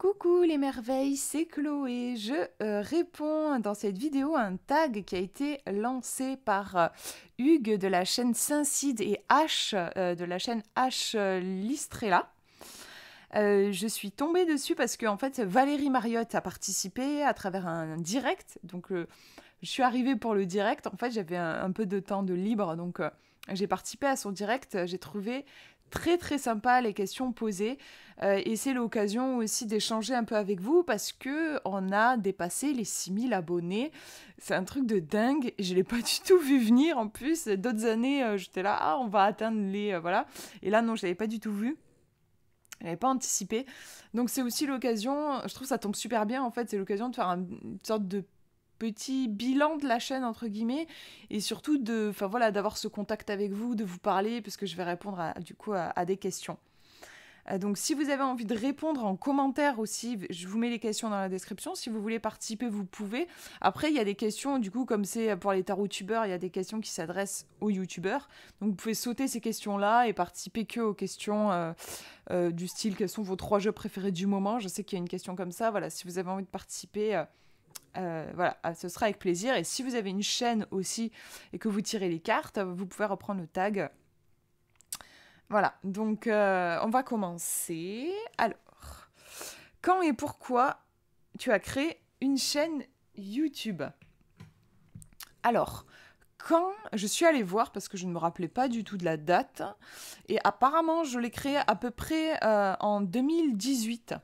Coucou les merveilles, c'est Chloé. Je réponds dans cette vidéo à un tag qui a été lancé par Hugues de la chaîne Saint-Cid et H de la chaîne H Listrella. Je suis tombée dessus parce que en fait Valérie Mariotte a participé à travers un direct. Donc je suis arrivée pour le direct. En fait j'avais un peu de temps de libre, donc j'ai participé à son direct. J'ai trouvé très très sympa les questions posées et c'est l'occasion aussi d'échanger un peu avec vous parce que on a dépassé les 6000 abonnés. C'est un truc de dingue, je l'ai pas du tout vu venir. En plus d'autres années j'étais là, on va atteindre les voilà, et là non, je l'avais pas du tout vu. Je n'avais pas anticipé. Donc c'est aussi l'occasion, je trouve que ça tombe super bien en fait, c'est l'occasion de faire une sorte de petit bilan de la chaîne entre guillemets et surtout d'avoir ce contact avec vous, de vous parler parce que je vais répondre à des questions. Donc si vous avez envie de répondre en commentaire aussi, je vous mets les questions dans la description. Si vous voulez participer, vous pouvez. Après, il y a des questions, du coup, comme c'est pour les tarot-tubeurs, il y a des questions qui s'adressent aux youtubeurs. Donc vous pouvez sauter ces questions-là et participer que aux questions du style quels sont vos 3 jeux préférés du moment. Je sais qu'il y a une question comme ça. Voilà, si vous avez envie de participer, voilà, ce sera avec plaisir. Et si vous avez une chaîne aussi et que vous tirez les cartes, vous pouvez reprendre le tag. Voilà, donc on va commencer. Alors, quand et pourquoi tu as créé une chaîne YouTube? Alors, quand je suis allée voir, parce que je ne me rappelais pas du tout de la date, et apparemment je l'ai créée à peu près en 2018.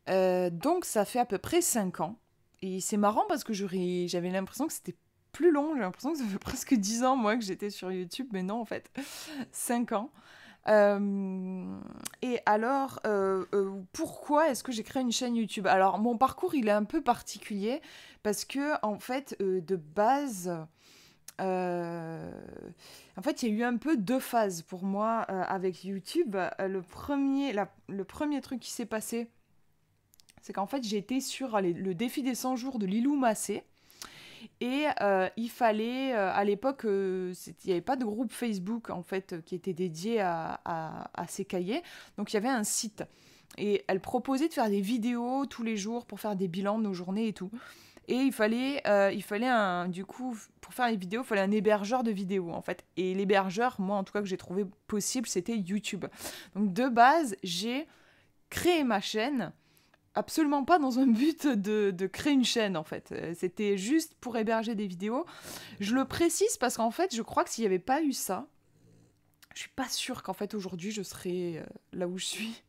Donc ça fait à peu près 5 ans. Et c'est marrant parce que j'avais l'impression que c'était plus long. J'ai l'impression que ça fait presque 10 ans, moi, que j'étais sur YouTube. Mais non, en fait, 5 ans. Et alors, pourquoi est-ce que j'ai créé une chaîne YouTube? Alors, mon parcours, il est un peu particulier parce que, en fait, de base, en fait, il y a eu un peu 2 phases pour moi avec YouTube. Le premier truc qui s'est passé, c'est qu'en fait, j'ai été sur le défi des 100 jours de Lilou Massé. Et il fallait, à l'époque, il n'y avait pas de groupe Facebook en fait qui était dédié à ces cahiers. Donc il y avait un site. Et elle proposait de faire des vidéos tous les jours pour faire des bilans de nos journées et tout. Et il fallait du coup, pour faire les vidéos, il fallait un hébergeur de vidéos en fait. Et l'hébergeur, moi en tout cas que j'ai trouvé possible, c'était YouTube. Donc de base, j'ai créé ma chaîne absolument pas dans un but de créer une chaîne en fait. C'était juste pour héberger des vidéos. Je le précise parce qu'en fait, je crois que s'il n'y avait pas eu ça, je suis pas sûre qu'en fait aujourd'hui je serais là où je suis.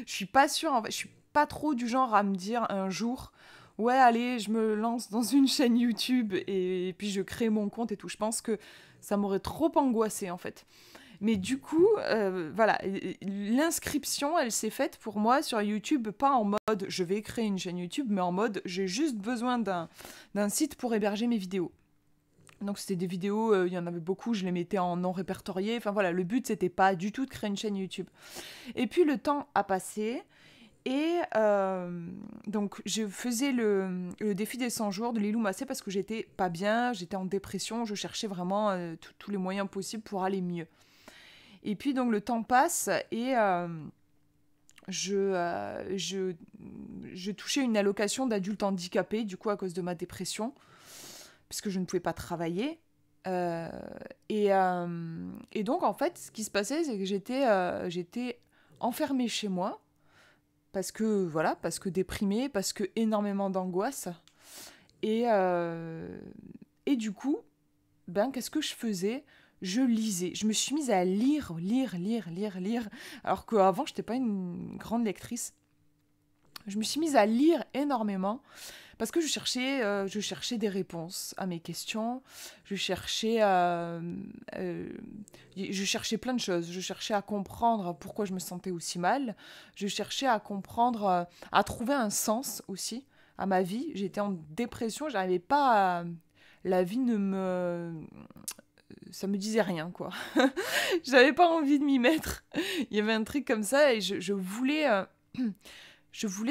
Je suis pas sûre, en fait, je suis pas trop du genre à me dire un jour, ouais allez, je me lance dans une chaîne YouTube et puis je crée mon compte et tout. Je pense que ça m'aurait trop angoissée en fait. Mais du coup, voilà, l'inscription, elle s'est faite pour moi sur YouTube, pas en mode je vais créer une chaîne YouTube, mais en mode j'ai juste besoin d'un site pour héberger mes vidéos. Donc c'était des vidéos, il y en avait beaucoup, je les mettais en non répertorié. Enfin voilà, le but c'était pas du tout de créer une chaîne YouTube. Et puis le temps a passé. Et donc je faisais le défi des 100 jours de Lilou Massé parce que j'étais pas bien, j'étais en dépression, je cherchais vraiment tous les moyens possibles pour aller mieux. Et puis donc le temps passe et je touchais une allocation d'adulte handicapé du coup à cause de ma dépression, puisque je ne pouvais pas travailler. Euh, et donc en fait ce qui se passait c'est que j'étais enfermée chez moi parce que déprimée, parce que énormément d'angoisse. Et, euh, et du coup, ben, qu'est-ce que je faisais? Je lisais. Je me suis mise à lire. Alors qu'avant, je n'étais pas une grande lectrice. Je me suis mise à lire énormément parce que je cherchais des réponses à mes questions. Je cherchais plein de choses. Je cherchais à comprendre pourquoi je me sentais aussi mal. Je cherchais à comprendre, à trouver un sens aussi à ma vie. J'étais en dépression. J'arrivais pas à... La vie ne me ça me disait rien, quoi. J'avais pas envie de m'y mettre. Il y avait un truc comme ça et je voulais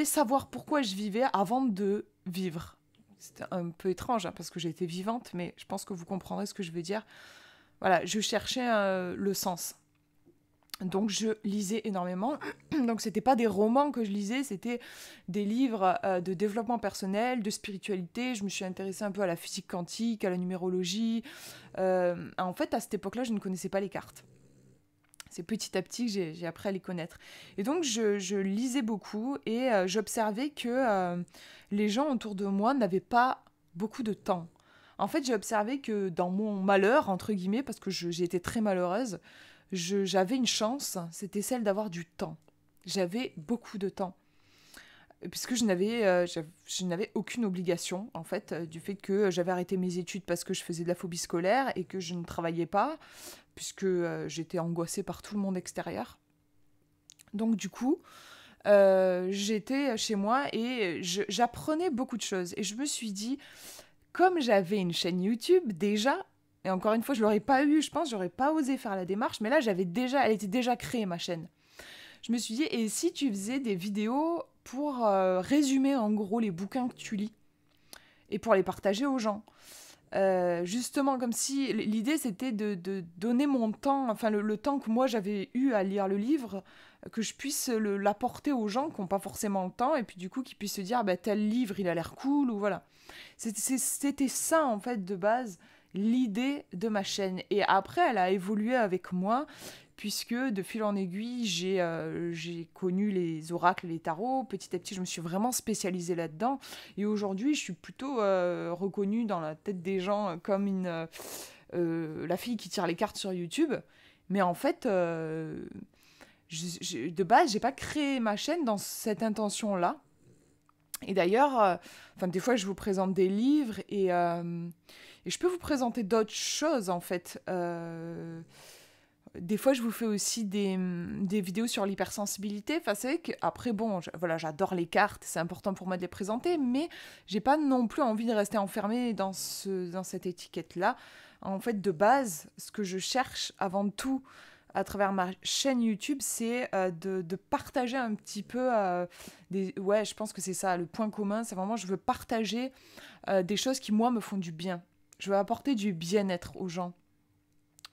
savoir pourquoi je vivais avant de vivre. C'était un peu étrange, hein, parce que j'étais vivante, mais je pense que vous comprendrez ce que je veux dire. Voilà, je cherchais le sens. Donc je lisais énormément. Donc c'était pas des romans que je lisais, c'était des livres de développement personnel, de spiritualité. Je me suis intéressée un peu à la physique quantique, à la numérologie. En fait, à cette époque-là, je ne connaissais pas les cartes. C'est petit à petit que j'ai appris à les connaître. Et donc je lisais beaucoup et j'observais que les gens autour de moi n'avaient pas beaucoup de temps. En fait, j'ai observé que dans mon malheur, entre guillemets, parce que j'ai été très malheureuse, j'avais une chance, c'était celle d'avoir du temps. J'avais beaucoup de temps. Puisque je n'avais aucune obligation, en fait, du fait que j'avais arrêté mes études parce que je faisais de la phobie scolaire et que je ne travaillais pas, puisque j'étais angoissée par tout le monde extérieur. Donc du coup, j'étais chez moi et j'apprenais beaucoup de choses. Et je me suis dit, comme j'avais une chaîne YouTube déjà, et encore une fois, je l'aurais pas eu, je pense, j'aurais pas osé faire la démarche, mais là, elle était déjà créée, ma chaîne. Je me suis dit, et si tu faisais des vidéos pour résumer en gros les bouquins que tu lis et pour les partager aux gens. Justement, comme si l'idée c'était de donner mon temps, enfin le temps que moi j'avais eu à lire le livre, que je puisse l'apporter aux gens qui n'ont pas forcément le temps et puis du coup qu'ils puissent se dire bah, tel livre il a l'air cool ou voilà. C'était ça en fait de base l'idée de ma chaîne et après elle a évolué avec moi puisque de fil en aiguille, j'ai connu les oracles et les tarots. Petit à petit, je me suis vraiment spécialisée là-dedans. Et aujourd'hui, je suis plutôt reconnue dans la tête des gens comme la fille qui tire les cartes sur YouTube. Mais en fait, de base, j'ai pas créé ma chaîne dans cette intention-là. Et d'ailleurs, des fois, je vous présente des livres et je peux vous présenter d'autres choses, en fait. Des fois, je vous fais aussi des vidéos sur l'hypersensibilité. Enfin, c'est vrai qu'après, bon, voilà, j'adore les cartes, c'est important pour moi de les présenter, mais j'ai pas non plus envie de rester enfermée dans cette étiquette-là. En fait, de base, ce que je cherche avant tout à travers ma chaîne YouTube, c'est de partager un petit peu ouais, je pense que c'est ça, le point commun, c'est vraiment, je veux partager des choses qui, moi, me font du bien. Je veux apporter du bien-être aux gens.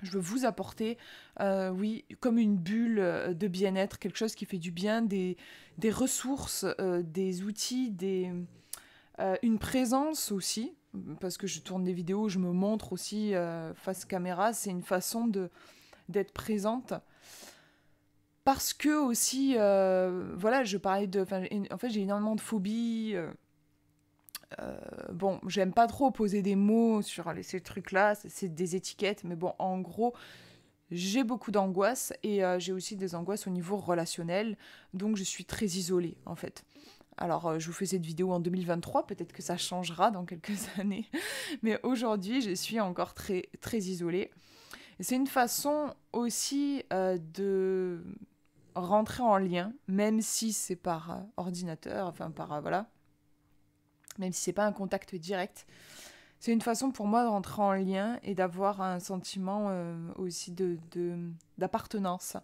Je veux vous apporter, oui, comme une bulle de bien-être, quelque chose qui fait du bien, des ressources, des outils, une présence aussi, parce que je tourne des vidéos, je me montre aussi face caméra, c'est une façon d'être présente. Parce que aussi, voilà, je parlais en fait, j'ai énormément de phobies. Bon, j'aime pas trop poser des mots sur ces trucs-là, c'est des étiquettes, mais bon, en gros, j'ai beaucoup d'angoisse et j'ai aussi des angoisses au niveau relationnel, donc je suis très isolée en fait. Alors, je vous fais cette vidéo en 2023, peut-être que ça changera dans quelques années, mais aujourd'hui, je suis encore très, très isolée. Et c'est une façon aussi de rentrer en lien, même si c'est par ordinateur, enfin par, voilà, même si c'est pas un contact direct. C'est une façon pour moi de rentrer en lien et d'avoir un sentiment aussi d'appartenance.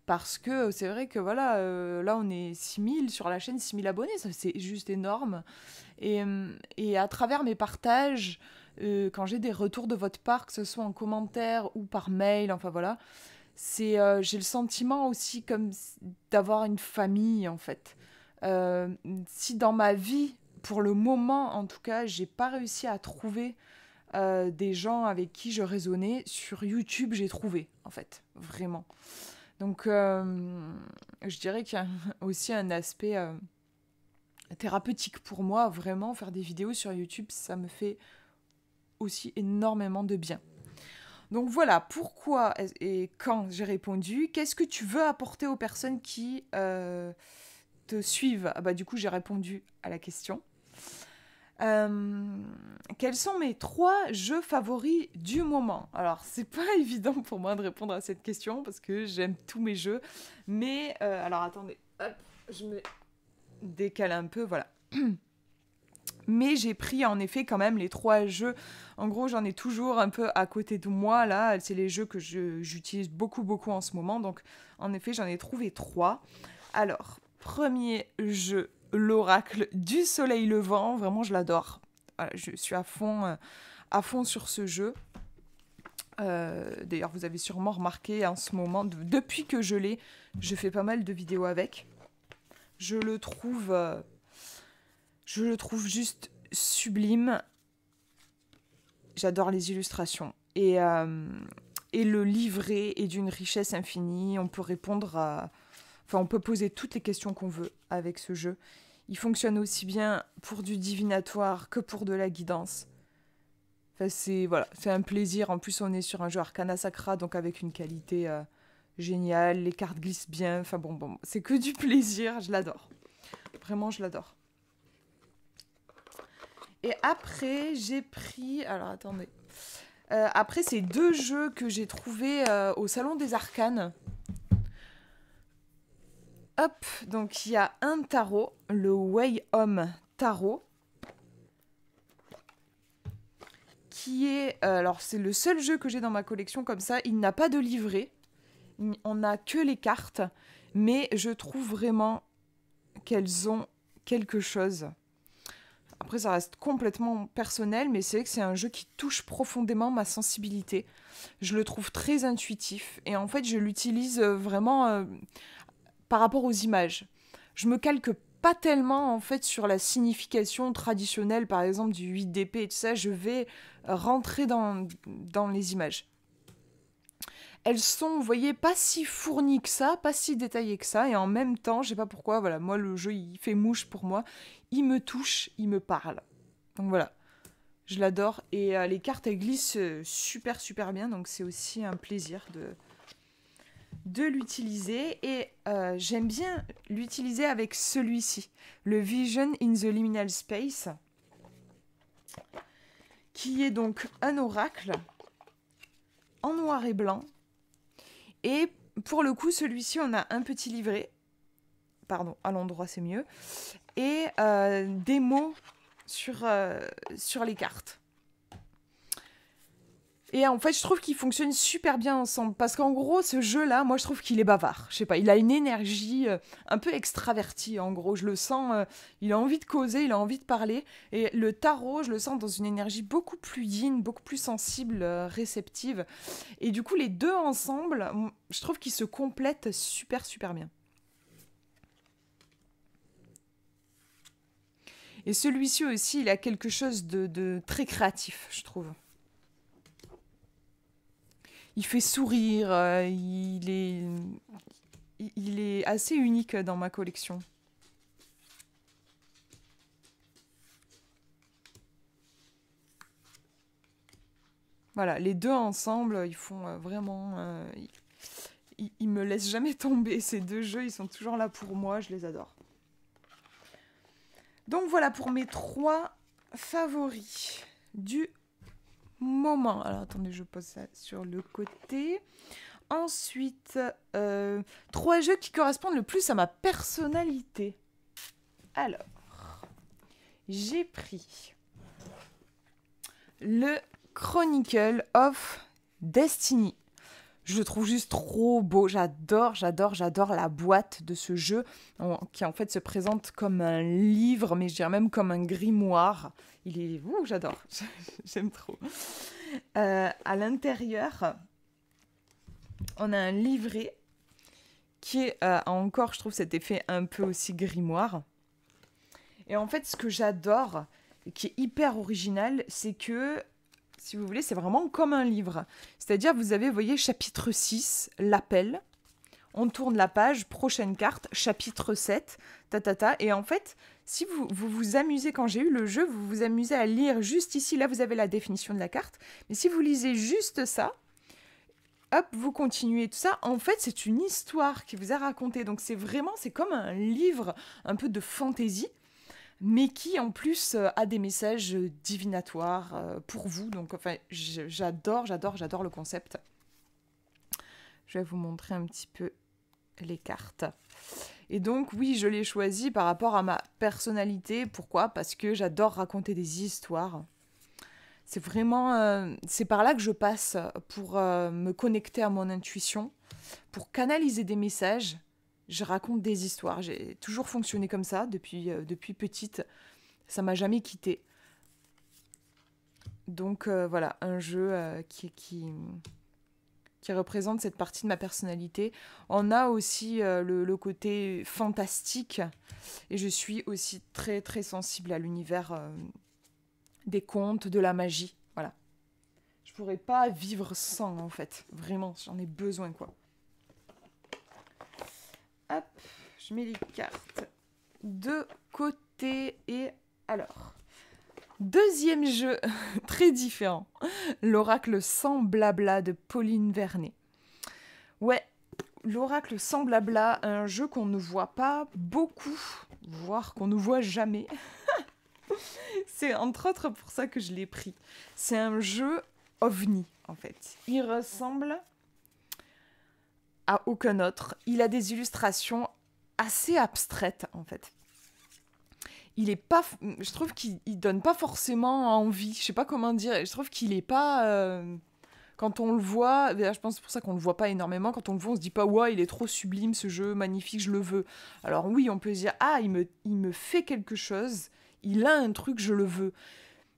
Parce que c'est vrai que voilà, là on est 6000 sur la chaîne, 6000 abonnés, ça c'est juste énorme. Et à travers mes partages, quand j'ai des retours de votre part, que ce soit en commentaire ou par mail, enfin voilà, j'ai le sentiment aussi comme d'avoir une famille en fait. Si dans ma vie, pour le moment en tout cas, j'ai pas réussi à trouver des gens avec qui je raisonnais, sur YouTube j'ai trouvé en fait, vraiment. Donc je dirais qu'il y a aussi un aspect thérapeutique pour moi, vraiment faire des vidéos sur YouTube, ça me fait aussi énormément de bien. Donc voilà, pourquoi et quand j'ai répondu, qu'est-ce que tu veux apporter aux personnes qui te suivent? Ah bah du coup j'ai répondu à la question. Quels sont mes 3 jeux favoris du moment? Alors, c'est pas évident pour moi de répondre à cette question parce que j'aime tous mes jeux. Mais, alors attendez, hop, je me décale un peu, voilà. Mais j'ai pris en effet quand même les 3 jeux. En gros, j'en ai toujours un peu à côté de moi, là. C'est les jeux que j'utilise beaucoup, beaucoup en ce moment. Donc, en effet, j'en ai trouvé 3. Alors, premier jeu, l'oracle du soleil levant. Vraiment, je l'adore. Voilà, je suis à fond sur ce jeu. D'ailleurs, vous avez sûrement remarqué en ce moment, depuis que je l'ai, je fais pas mal de vidéos avec. Je le trouve juste sublime. J'adore les illustrations. Et le livret est d'une richesse infinie. On peut répondre à... Enfin, on peut poser toutes les questions qu'on veut avec ce jeu. Il fonctionne aussi bien pour du divinatoire que pour de la guidance. Enfin, c'est un plaisir. En plus, on est sur un jeu Arcana Sacra, donc avec une qualité géniale. Les cartes glissent bien. Enfin bon, c'est que du plaisir. Je l'adore. Vraiment, je l'adore. Et après, j'ai pris... Alors, attendez. Après, c'est 2 jeux que j'ai trouvés au Salon des Arcanes. Hop, donc il y a un tarot, le Way Home Tarot, qui est... alors, c'est le seul jeu que j'ai dans ma collection comme ça. Il n'a pas de livret. On n'a que les cartes. Mais je trouve vraiment qu'elles ont quelque chose. Après, ça reste complètement personnel, mais c'est vrai que c'est un jeu qui touche profondément ma sensibilité. Je le trouve très intuitif. Et en fait, je l'utilise vraiment par rapport aux images. Je me calque pas tellement en fait sur la signification traditionnelle, par exemple, du 8 d'épée et tout ça. Je vais rentrer dans les images. Elles sont, vous voyez, pas si fournies que ça, pas si détaillées que ça, et en même temps, je sais pas pourquoi, voilà, moi le jeu il fait mouche pour moi, il me touche, il me parle. Donc voilà, je l'adore, et les cartes elles glissent super bien, donc c'est aussi un plaisir de l'utiliser, et j'aime bien l'utiliser avec celui-ci, le Vision in the Liminal Space, qui est donc un oracle en noir et blanc. Et pour le coup, celui-ci, on a un petit livret. Pardon, à l'endroit, c'est mieux. Et des mots sur les cartes. Et en fait, je trouve qu'ils fonctionnent super bien ensemble. Parce qu'en gros, ce jeu-là, moi, je trouve qu'il est bavard. Je sais pas, il a une énergie un peu extravertie, en gros. Je le sens, il a envie de causer, il a envie de parler. Et le tarot, je le sens dans une énergie beaucoup plus yin, beaucoup plus sensible, réceptive. Et du coup, les deux ensemble, je trouve qu'ils se complètent super bien. Et celui-ci aussi, il a quelque chose de très créatif, je trouve. Il fait sourire, il est assez unique dans ma collection. Voilà, les deux ensemble, ils font vraiment... ils me laissent jamais tomber, ces 2 jeux, ils sont toujours là pour moi, je les adore. Donc voilà pour mes 3 favoris du moment. Alors attendez, je pose ça sur le côté. Ensuite, 3 jeux qui correspondent le plus à ma personnalité. Alors, j'ai pris le Chronicle of Destiny. Je le trouve juste trop beau. J'adore la boîte de ce jeu qui en fait se présente comme un livre, mais je dirais même comme un grimoire. Il est... Ouh, j'adore. J'aime trop. À l'intérieur, on a un livret qui est encore, je trouve, cet effet un peu aussi grimoire. Et en fait, ce que j'adore, qui est hyper original, c'est que... Si vous voulez, c'est vraiment comme un livre. C'est-à-dire, vous avez, vous voyez, chapitre 6, l'appel. On tourne la page, prochaine carte, chapitre 7, Et en fait, si vous amusez, quand j'ai eu le jeu, vous vous amusez à lire juste ici. Là, vous avez la définition de la carte. Mais si vous lisez juste ça, hop, vous continuez tout ça. En fait, c'est une histoire qui vous est racontée. Donc, c'est comme un livre un peu de fantaisie, mais qui en plus a des messages divinatoires pour vous. Donc enfin, j'adore le concept. Je vais vous montrer un petit peu les cartes. Et donc oui, je l'ai choisi par rapport à ma personnalité. Pourquoi ? Parce que j'adore raconter des histoires. C'est vraiment... c'est par là que je passe pour me connecter à mon intuition, pour canaliser des messages. Je raconte des histoires. J'ai toujours fonctionné comme ça depuis petite. Ça m'a jamais quittée. Donc voilà, un jeu qui représente cette partie de ma personnalité. On a aussi le côté fantastique, et je suis aussi très très sensible à l'univers des contes, de la magie, voilà. Je pourrais pas vivre sans, en fait, vraiment, j'en ai besoin, quoi. Hop, je mets les cartes de côté, et alors... Deuxième jeu, très différent, l'Oracle sans blabla de Pauline Vernet. Ouais, l'Oracle sans blabla, un jeu qu'on ne voit pas beaucoup, voire qu'on ne voit jamais. C'est entre autres pour ça que je l'ai pris. C'est un jeu ovni, en fait. Il ressemble à aucun autre. Il a des illustrations assez abstraites, en fait. Il est pas, je trouve qu'il donne pas forcément envie, je sais pas comment dire, je trouve qu'il est pas, quand on le voit, je pense que c'est pour ça qu'on le voit pas énormément, quand on le voit on se dit pas ouais il est trop sublime ce jeu, magnifique, je le veux. Alors oui on peut se dire ah il me fait quelque chose, il a un truc, je le veux.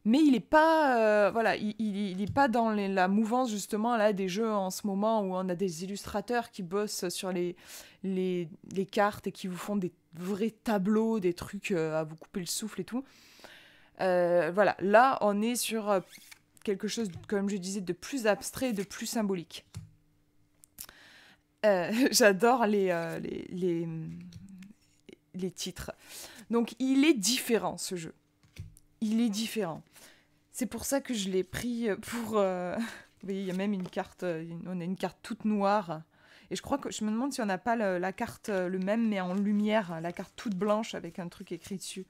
Mais il est pas, voilà, il est pas dans la mouvance justement là des jeux en ce moment où on a des illustrateurs qui bossent sur les cartes et qui vous font des vrais tableaux, des trucs à vous couper le souffle et tout. Voilà, là on est sur quelque chose, comme je disais, de plus abstrait, de plus symbolique. J'adore les titres. Donc il est différent ce jeu. Il est différent. C'est pour ça que je l'ai pris pour... Vous voyez, il y a même une carte, on a une carte toute noire. Et je crois que je me demande si on n'a pas la carte le même, mais en lumière, la carte toute blanche avec un truc écrit dessus.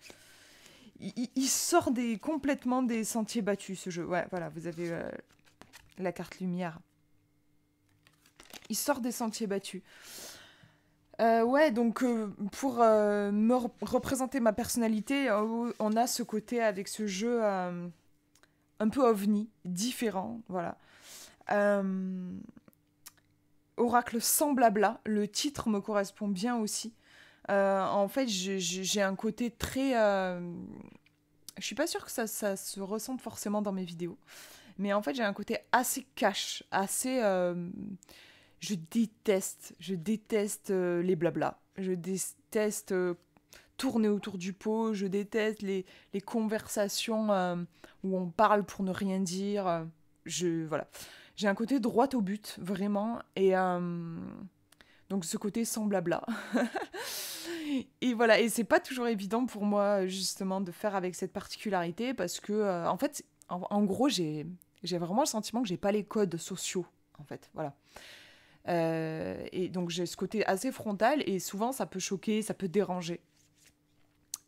Il sort complètement des sentiers battus, ce jeu. Ouais, voilà, vous avez la carte lumière. Il sort des sentiers battus. Ouais, donc pour me représenter ma personnalité, on a ce côté avec ce jeu un peu ovni, différent, voilà. Oracle sans blabla, le titre me correspond bien aussi. En fait, j'ai un côté très... je suis pas sûre que ça se ressente forcément dans mes vidéos, mais en fait, j'ai un côté assez cash, assez... je déteste les blabla. Je déteste tourner autour du pot. Je déteste les conversations où on parle pour ne rien dire. Voilà. J'ai un côté droit au but, vraiment. Et donc ce côté sans blabla. Et voilà. Et c'est pas toujours évident pour moi, justement, de faire avec cette particularité. Parce que, en fait, en gros, j'ai vraiment le sentiment que j'ai pas les codes sociaux. En fait, voilà. Et donc j'ai ce côté assez frontal et souvent ça peut choquer, ça peut déranger.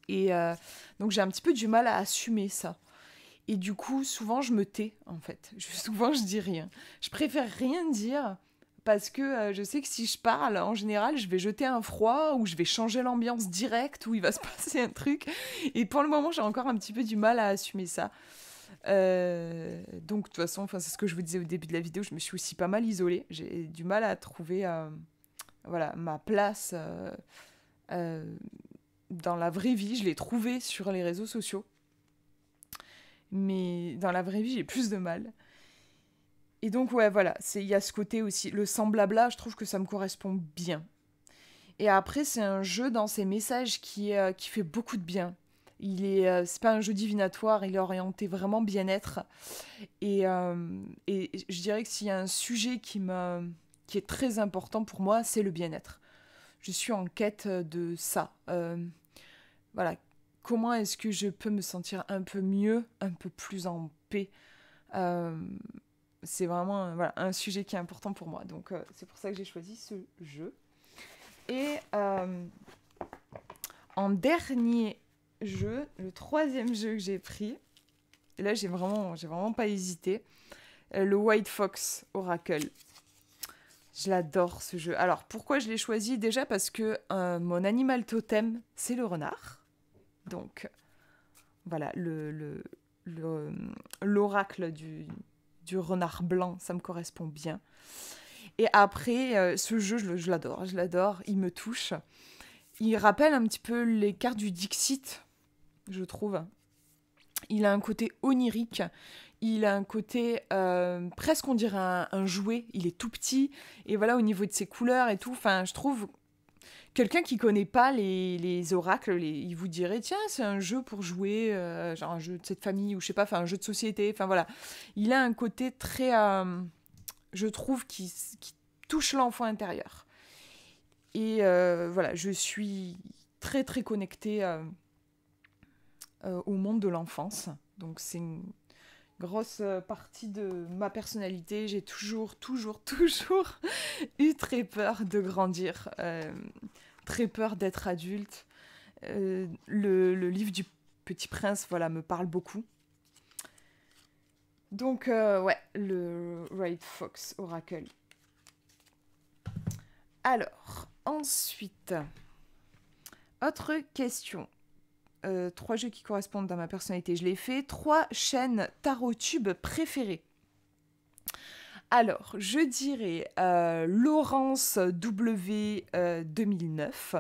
Et donc j'ai un petit peu du mal à assumer ça. Et du coup, souvent je me tais en fait. Souvent je dis rien. Je préfère rien dire parce que je sais que si je parle, en général, je vais jeter un froid ou je vais changer l'ambiance directe ou il va se passer un truc. Et pour le moment, j'ai encore un petit peu du mal à assumer ça. Donc de toute façon, c'est ce que je vous disais au début de la vidéo, je me suis aussi pas mal isolée. J'ai du mal à trouver voilà, ma place dans la vraie vie. Je l'ai trouvée sur les réseaux sociaux. Mais dans la vraie vie, j'ai plus de mal. Et donc, ouais, voilà, il y a ce côté aussi. Le sans blabla, je trouve que ça me correspond bien. Et après, c'est un jeu dans ses messages qui fait beaucoup de bien. C'est pas un jeu divinatoire, il est orienté vraiment bien-être. Et je dirais que s'il y a un sujet qui est très important pour moi, c'est le bien-être. Je suis en quête de ça. Voilà. Comment est-ce que je peux me sentir un peu mieux, un peu plus en paix c'est vraiment voilà, un sujet qui est important pour moi. Donc c'est pour ça que j'ai choisi ce jeu. Et en dernier jeu, le troisième jeu que j'ai pris, et là j'ai vraiment pas hésité, le White Fox Oracle. Je l'adore ce jeu. Alors pourquoi je l'ai choisi? Déjà parce que mon animal totem c'est le renard. Donc voilà, l'oracle du renard blanc, ça me correspond bien. Et après, ce jeu, je l'adore, il me touche. Il rappelle un petit peu les cartes du Dixit, je trouve. Il a un côté onirique, il a un côté presque on dirait un jouet, il est tout petit, et voilà au niveau de ses couleurs et tout, enfin je trouve, quelqu'un qui connaît pas les oracles, il vous dirait tiens c'est un jeu pour jouer, genre un jeu de cette famille, ou je sais pas, enfin un jeu de société, enfin voilà. Il a un côté très, je trouve, qui touche l'enfant intérieur. Et voilà, je suis très très connectée au monde de l'enfance, donc c'est une grosse partie de ma personnalité. J'ai toujours, toujours, toujours eu très peur de grandir, très peur d'être adulte. Le livre du Petit Prince, voilà, me parle beaucoup. Donc, ouais, le Red Fox Oracle. Alors, ensuite, autre question. 3 jeux qui correspondent à ma personnalité, je l'ai fait. 3 chaînes tarot-tube préférées. Alors, je dirais Laurence W 2009.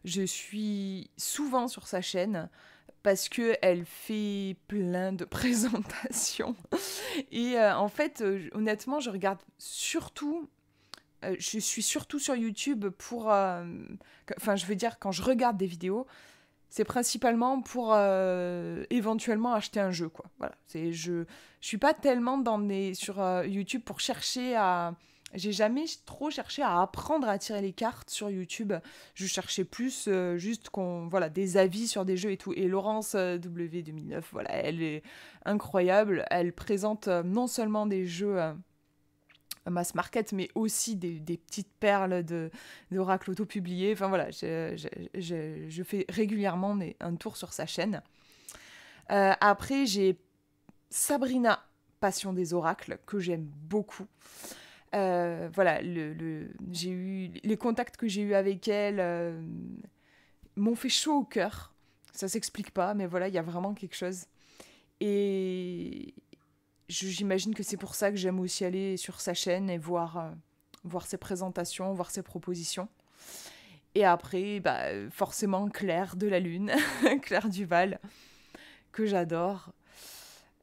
Je suis souvent sur sa chaîne parce qu'elle fait plein de présentations. Et en fait, honnêtement, je regarde surtout... je suis surtout sur YouTube pour... Enfin, je veux dire, quand je regarde des vidéos, c'est principalement pour éventuellement acheter un jeu, quoi. Voilà. Je suis pas tellement sur YouTube pour chercher à... J'ai jamais trop cherché à apprendre à tirer les cartes sur YouTube. Je cherchais plus juste voilà, des avis sur des jeux et tout. Et Laurence W 2009, voilà, elle est incroyable. Elle présente non seulement des jeux mass market, mais aussi des petites perles d'oracles auto-publiés. Enfin voilà, je fais régulièrement un tour sur sa chaîne. Après, j'ai Sabrina, Passion des oracles, que j'aime beaucoup. Voilà, les contacts que j'ai eus avec elle m'ont fait chaud au cœur. Ça s'explique pas, mais voilà, il y a vraiment quelque chose. Et j'imagine que c'est pour ça que j'aime aussi aller sur sa chaîne et voir ses présentations, voir ses propositions. Et après, bah, forcément Claire de la Lune, Claire Duval, que j'adore.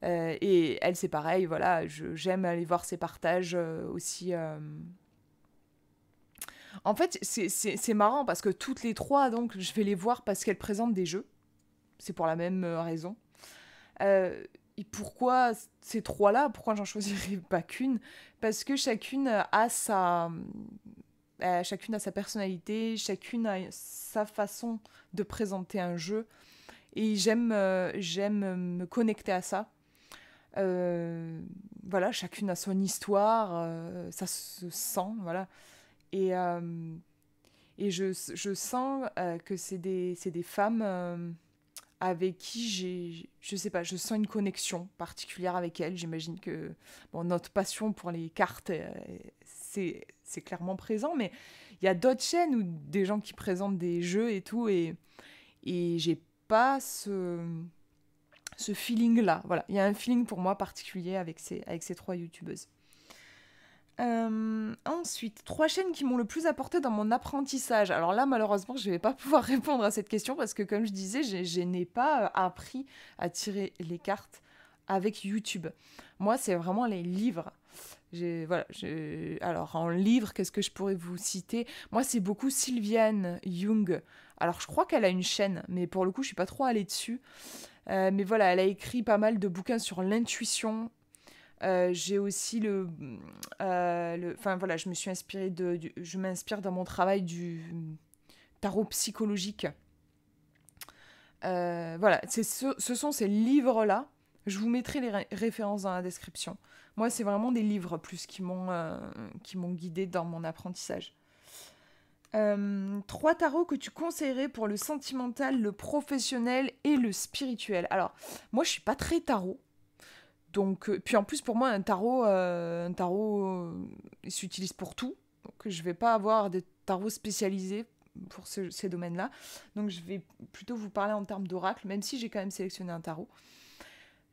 Et elle, c'est pareil, voilà, j'aime aller voir ses partages aussi. En fait, c'est marrant parce que toutes les 3, donc, je vais les voir parce qu'elles présentent des jeux. C'est pour la même raison. Et pourquoi ces 3-là? Pourquoi j'en choisirais pas qu'une? Parce que chacune a sa personnalité, chacune a sa façon de présenter un jeu. Et j'aime me connecter à ça. Voilà, chacune a son histoire, ça se sent, voilà. Et je sens que c'est des femmes avec qui je sais pas, je sens une connexion particulière avec elles. J'imagine que bon, notre passion pour les cartes, c'est clairement présent, mais il y a d'autres chaînes ou des gens qui présentent des jeux et tout, et j'ai pas ce feeling-là. Voilà, il y a un feeling pour moi particulier avec ces 3 youtubeuses. Ensuite, 3 chaînes qui m'ont le plus apporté dans mon apprentissage. Alors là, malheureusement, je ne vais pas pouvoir répondre à cette question parce que, comme je disais, je n'ai pas appris à tirer les cartes avec YouTube. Moi, c'est vraiment les livres. Voilà, alors, en livre, qu'est-ce que je pourrais vous citer? Moi, c'est beaucoup Sylviane Young. Alors, je crois qu'elle a une chaîne, mais pour le coup, je ne suis pas trop allée dessus. Mais voilà, elle a écrit pas mal de bouquins sur l'intuition. J'ai aussi enfin voilà, je me suis inspirée je m'inspire dans mon travail du tarot psychologique. Voilà, ce sont ces livres-là. Je vous mettrai les références dans la description. Moi, c'est vraiment des livres plus qui m'ont guidée dans mon apprentissage. 3 tarots que tu conseillerais pour le sentimental, le professionnel et le spirituel. Alors, moi, je suis pas très tarot. Donc, puis en plus, pour moi, un tarot il s'utilise pour tout. Donc, je vais pas avoir des tarots spécialisés pour ces domaines-là. Donc, je vais plutôt vous parler en termes d'oracle, même si j'ai quand même sélectionné un tarot.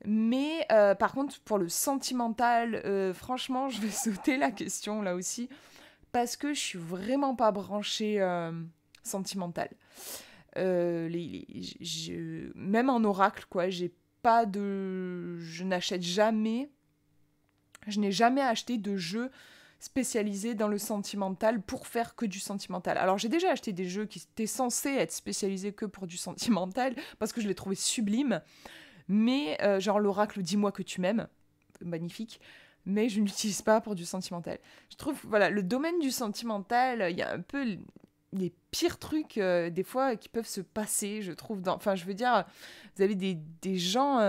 Mais par contre, pour le sentimental, franchement, je vais sauter la question là aussi, parce que je suis vraiment pas branchée sentimentale. Même en oracle, quoi, j'ai n'achète jamais, je n'ai jamais acheté de jeu spécialisé dans le sentimental pour faire que du sentimental. Alors j'ai déjà acheté des jeux qui étaient censés être spécialisés que pour du sentimental parce que je les trouvais sublimes, mais genre l'oracle Dis-moi que tu m'aimes, magnifique, mais je ne l'utilise pas pour du sentimental. Je trouve, voilà, le domaine du sentimental, il y a un peu les pires trucs des fois qui peuvent se passer, je trouve. Enfin, je veux dire, vous avez des gens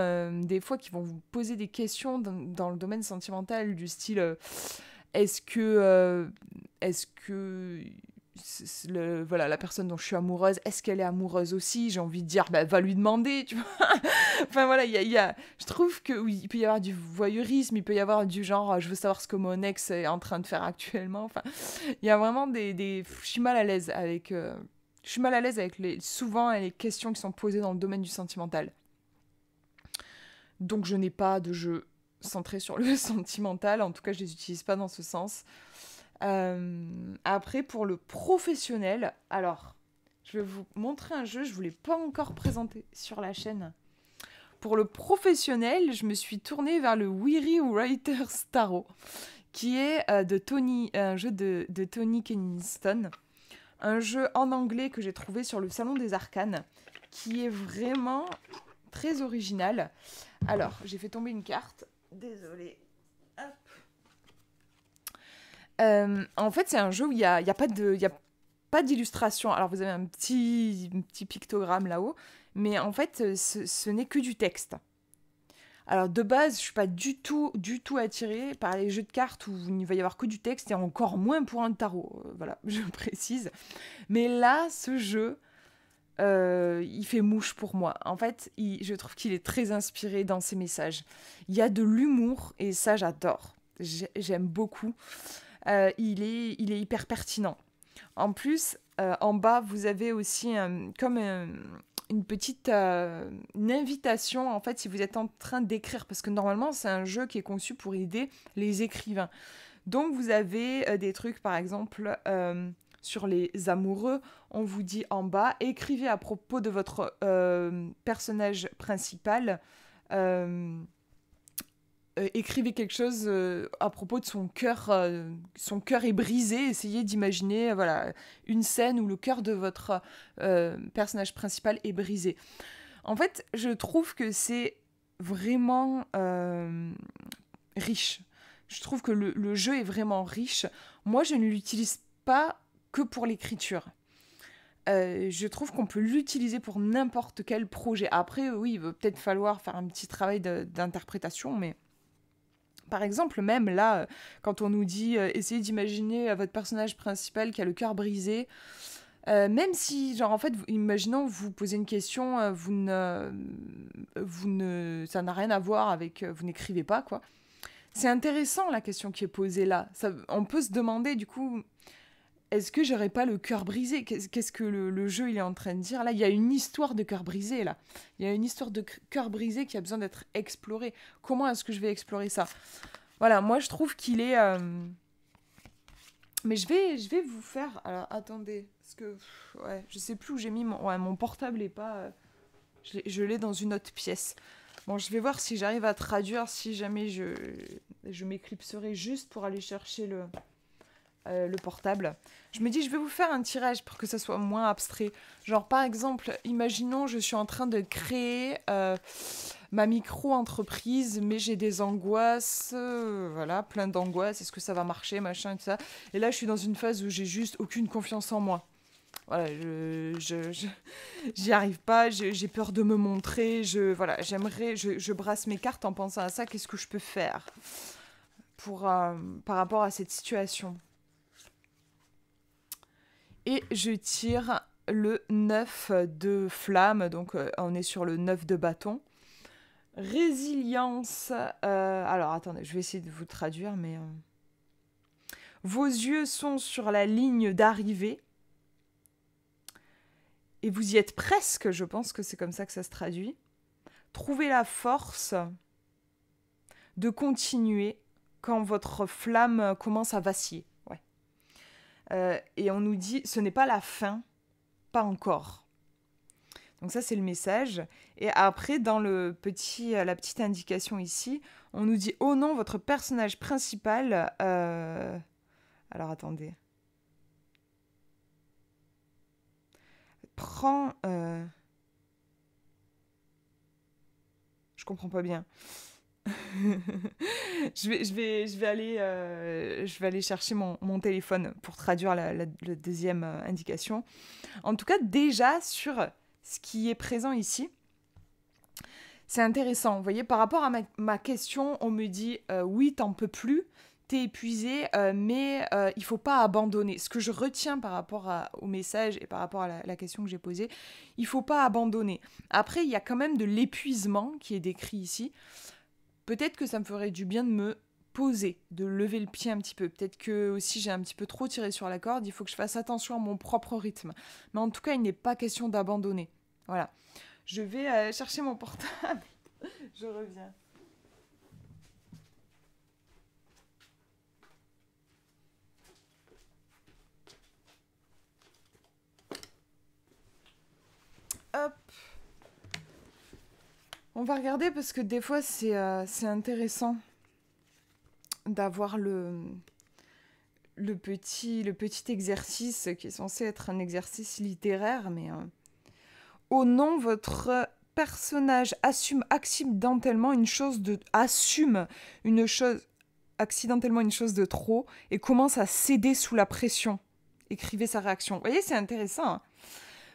des fois qui vont vous poser des questions dans le domaine sentimental du style est-ce que voilà, la personne dont je suis amoureuse, est-ce qu'elle est amoureuse aussi? J'ai envie de dire, bah, va lui demander, tu vois. Enfin voilà, je trouve que oui, il peut y avoir du voyeurisme, il peut y avoir du genre, je veux savoir ce que mon ex est en train de faire actuellement. Enfin, il y a vraiment je suis mal à l'aise avec, souvent les questions qui sont posées dans le domaine du sentimental. Donc je n'ai pas de jeu centré sur le sentimental, en tout cas je les utilise pas dans ce sens. Après, pour le professionnel, alors, je vais vous montrer un jeu, je ne vous l'ai pas encore présenté sur la chaîne. Pour le professionnel, je me suis tournée vers le Weary Writer's Tarot, qui est un jeu de Tony Kenniston, un jeu en anglais que j'ai trouvé sur le Salon des Arcanes, qui est vraiment très original. Alors, j'ai fait tomber une carte, désolée. Hop. En fait, c'est un jeu où il y a pas d'illustration. Alors, vous avez un petit pictogramme là-haut, mais en fait, ce n'est que du texte. Alors, de base, je ne suis pas du tout attirée par les jeux de cartes où il ne va y avoir que du texte, et encore moins pour un tarot. Voilà, je précise. Mais là, ce jeu, il fait mouche pour moi. En fait, je trouve qu'il est très inspiré dans ses messages. Il y a de l'humour, et ça, j'adore. J'aime beaucoup. Il est hyper pertinent. En plus, en bas, vous avez aussi une petite une invitation, en fait, si vous êtes en train d'écrire, parce que normalement, c'est un jeu qui est conçu pour aider les écrivains. Donc, vous avez des trucs, par exemple, sur les amoureux, on vous dit en bas, écrivez à propos de votre personnage principal, écrivez quelque chose à propos de son cœur est brisé, essayez d'imaginer voilà, une scène où le cœur de votre personnage principal est brisé. En fait, je trouve que c'est vraiment riche. Je trouve que le jeu est vraiment riche. Moi, je ne l'utilise pas que pour l'écriture. Je trouve qu'on peut l'utiliser pour n'importe quel projet. Après, oui, il va peut-être falloir faire un petit travail d'interprétation, mais par exemple, même là, quand on nous dit essayez d'imaginer votre personnage principal qui a le cœur brisé, même si, genre, en fait, imaginons, vous posez une question, ça n'a rien à voir avec, vous n'écrivez pas, quoi. C'est intéressant, la question qui est posée là. On peut se demander, du coup, est-ce que j'aurais pas le cœur brisé? Qu'est-ce que le jeu il est en train de dire? Là, il y a une histoire de cœur brisé, là. Il y a une histoire de cœur brisé qui a besoin d'être explorée. Comment est-ce que je vais explorer ça? Voilà, moi, je trouve qu'il est... Mais je vais vous faire... Alors, attendez, parce que... ouais, je sais plus où j'ai mis mon... Ouais, mon portable est pas... je l'ai dans une autre pièce. Bon, je vais voir si j'arrive à traduire, si jamais je m'éclipserai juste pour aller chercher le portable. Je me dis, je vais vous faire un tirage pour que ça soit moins abstrait. Genre, par exemple, imaginons, je suis en train de créer ma micro-entreprise, mais j'ai des angoisses, voilà, plein d'angoisses. Est-ce que ça va marcher, machin, et tout ça. Et là, je suis dans une phase où j'ai juste aucune confiance en moi. Voilà, j'y arrive pas, j'ai peur de me montrer, voilà, je brasse mes cartes en pensant à ça, qu'est-ce que je peux faire par rapport à cette situation. Et je tire le 9 de flamme, donc on est sur le 9 de bâton. Résilience, alors attendez, je vais essayer de vous traduire, mais... Vos yeux sont sur la ligne d'arrivée. Et vous y êtes presque, je pense que c'est comme ça que ça se traduit. Trouvez la force de continuer quand votre flamme commence à vaciller. Ouais. Et on nous dit, ce n'est pas la fin, pas encore. Donc ça, c'est le message. Et après, dans la petite indication ici, on nous dit « Oh non, votre personnage principal... Alors, attendez. Prends... Je comprends pas bien. Je vais aller chercher mon téléphone pour traduire la deuxième indication. En tout cas, déjà, sur ce qui est présent ici, c'est intéressant. Vous voyez, par rapport à ma question, on me dit oui, t'en peux plus, t'es épuisé, mais il faut pas abandonner. Ce que je retiens par rapport au message et par rapport à la question que j'ai posée, il faut pas abandonner. Après, il y a quand même de l'épuisement qui est décrit ici. Peut-être que ça me ferait du bien de me poser, de lever le pied un petit peu. Peut-être que aussi j'ai un petit peu trop tiré sur la corde, il faut que je fasse attention à mon propre rythme. Mais en tout cas, il n'est pas question d'abandonner. Voilà. Je vais chercher mon portable. Je reviens. Hop. On va regarder parce que des fois c'est intéressant d'avoir le petit exercice qui est censé être un exercice littéraire, mais oh non, votre personnage assume accidentellement une chose de trop et commence à céder sous la pression. Écrivez sa réaction. Vous voyez, c'est intéressant. Hein.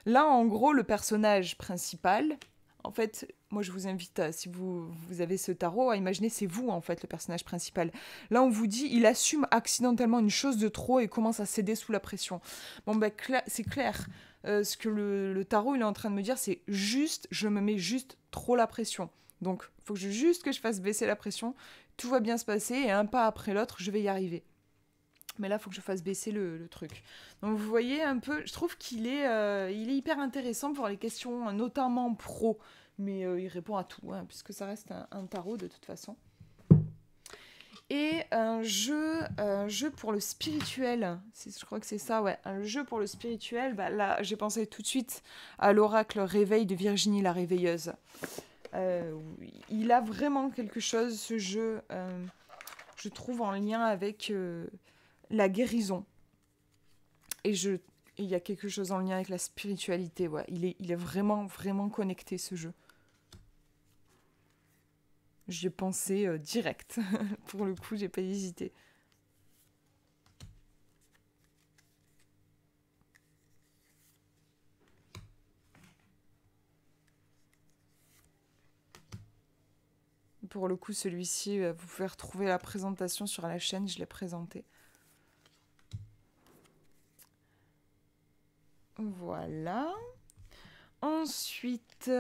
Là, en gros, le personnage principal, en fait, moi je vous invite, si vous avez ce tarot, à imaginer c'est vous, en fait, le personnage principal. Là, on vous dit, il assume accidentellement une chose de trop et commence à céder sous la pression. Bon, ben, c'est clair. Ce que le tarot, il est en train de me dire, c'est juste, je me mets juste trop la pression. Donc, il faut juste que je fasse baisser la pression. Tout va bien se passer et un pas après l'autre, je vais y arriver. Mais là, il faut que je fasse baisser le truc. Donc, vous voyez un peu, je trouve qu'il est, il est hyper intéressant pour les questions, notamment pro. Mais il répond à tout, hein, puisque ça reste un tarot de toute façon. Et un jeu pour le spirituel. Je crois que c'est ça, ouais. Un jeu pour le spirituel. Bah, là, j'ai pensé tout de suite à l'oracle Réveil de Virginie la Réveilleuse. Il a vraiment quelque chose, ce jeu, je trouve, en lien avec... la guérison. Et il y a quelque chose en lien avec la spiritualité. Ouais. Il est vraiment, vraiment connecté, ce jeu. J'y ai pensé direct. Pour le coup, j'ai pas hésité. Pour le coup, celui-ci, vous pouvez retrouver la présentation sur la chaîne. Je l'ai présenté. Voilà. Ensuite,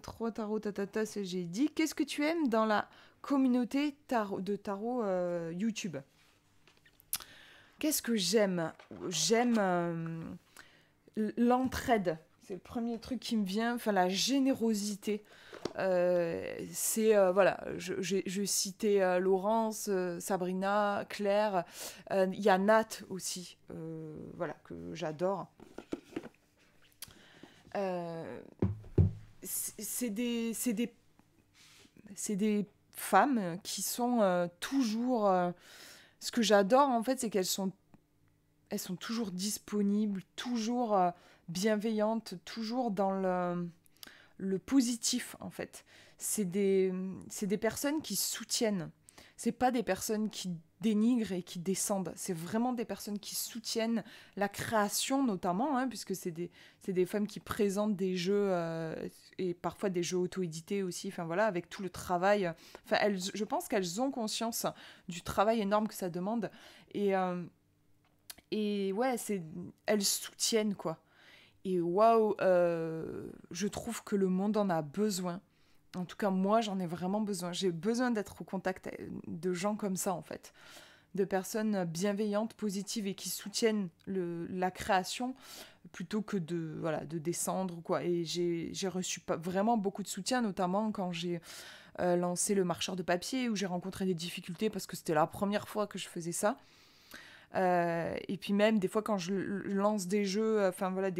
3 tarots, c'est j'ai dit. Qu'est-ce que tu aimes dans la communauté de tarot YouTube? Qu'est-ce que j'aime? J'aime l'entraide. C'est le premier truc qui me vient. Enfin, la générosité. Voilà, je citais Laurence, Sabrina, Claire. Il y a Nat aussi, voilà, que j'adore. C'est des femmes qui sont toujours... ce que j'adore, en fait, c'est elles sont toujours disponibles, toujours bienveillantes, toujours dans le positif, en fait. C'est des personnes qui soutiennent. C'est pas des personnes qui dénigrent et qui descendent. C'est vraiment des personnes qui soutiennent la création, notamment, hein, puisque c'est des femmes qui présentent des jeux et parfois des jeux auto-édités aussi, enfin voilà, avec tout le travail. Enfin, je pense qu'elles ont conscience du travail énorme que ça demande. Et ouais, elles soutiennent, quoi. Et waouh, je trouve que le monde en a besoin. En tout cas, moi, j'en ai vraiment besoin. J'ai besoin d'être au contact de gens comme ça, en fait. De personnes bienveillantes, positives et qui soutiennent la création plutôt que de descendre ou quoi. Et j'ai reçu vraiment beaucoup de soutien, notamment quand j'ai lancé le marcheur de papier, où j'ai rencontré des difficultés parce que c'était la première fois que je faisais ça. Et puis même, des fois, quand je lance des jeux, enfin voilà,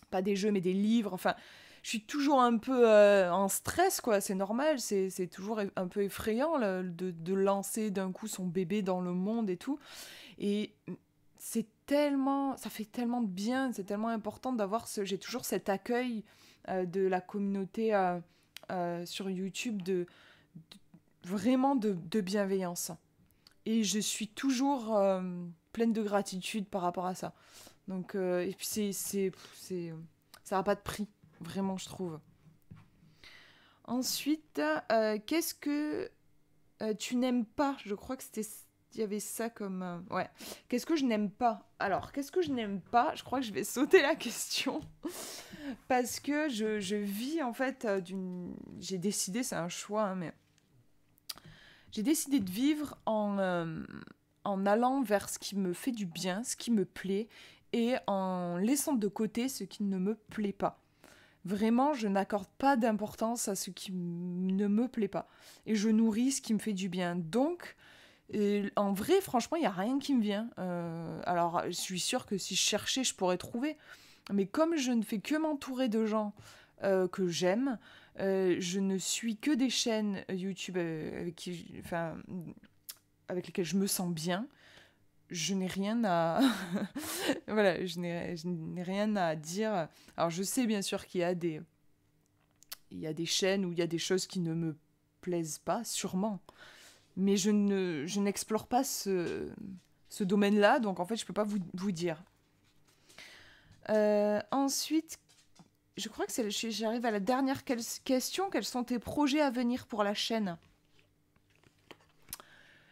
pas des jeux, mais des livres, enfin, je suis toujours un peu en stress, quoi, c'est normal, c'est toujours un peu effrayant là, de lancer d'un coup son bébé dans le monde et tout. Et c'est tellement, ça fait tellement de bien, c'est tellement important d'avoir j'ai toujours cet accueil de la communauté sur YouTube vraiment de bienveillance. Et je suis toujours pleine de gratitude par rapport à ça. Donc, et puis ça n'a pas de prix, vraiment, je trouve. Ensuite, qu'est-ce que tu n'aimes pas? Je crois que il y avait ça comme... ouais. Qu'est-ce que je n'aime pas? Alors, qu'est-ce que je n'aime pas? Je crois que je vais sauter la question. Parce que je vis, en fait, j'ai décidé, c'est un choix, hein, mais... J'ai décidé de vivre en allant vers ce qui me fait du bien, ce qui me plaît, et en laissant de côté ce qui ne me plaît pas. Vraiment, je n'accorde pas d'importance à ce qui ne me plaît pas. Et je nourris ce qui me fait du bien. Donc, en vrai, franchement, il n'y a rien qui me vient. Alors, je suis sûre que si je cherchais, je pourrais trouver. Mais comme je ne fais que m'entourer de gens que j'aime, je ne suis que des chaînes YouTube avec lesquelles je me sens bien. Je n'ai rien à... voilà, je n'ai rien à dire. Alors, je sais bien sûr qu'il y a des chaînes où il y a des choses qui ne me plaisent pas, sûrement. Mais je n'explore pas ce domaine-là, donc en fait, je ne peux pas vous dire. Ensuite, je crois que j'arrive à la dernière question. Quels sont tes projets à venir pour la chaîne?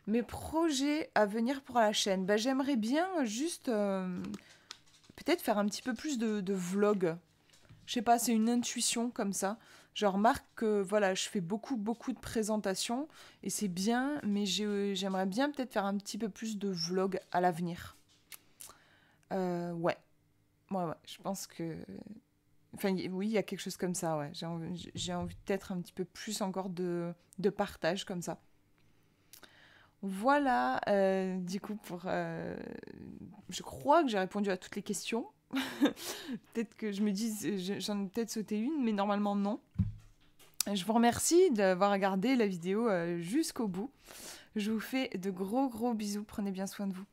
Mes projets à venir pour la chaîne, bah, j'aimerais bien juste peut-être faire un petit peu plus de vlog. Je sais pas, c'est une intuition comme ça. Je remarque que voilà, je fais beaucoup de présentations et c'est bien, mais j'aimerais bien peut-être faire un petit peu plus de vlog à l'avenir. Ouais, je pense que... Enfin, oui, il y a quelque chose comme ça, ouais. J'ai envie peut-être un petit peu plus encore de partage comme ça. Voilà, du coup, je crois que j'ai répondu à toutes les questions. Peut-être que je me dis, j'en ai peut-être sauté une, mais normalement non. Je vous remercie d'avoir regardé la vidéo jusqu'au bout. Je vous fais de gros bisous, prenez bien soin de vous.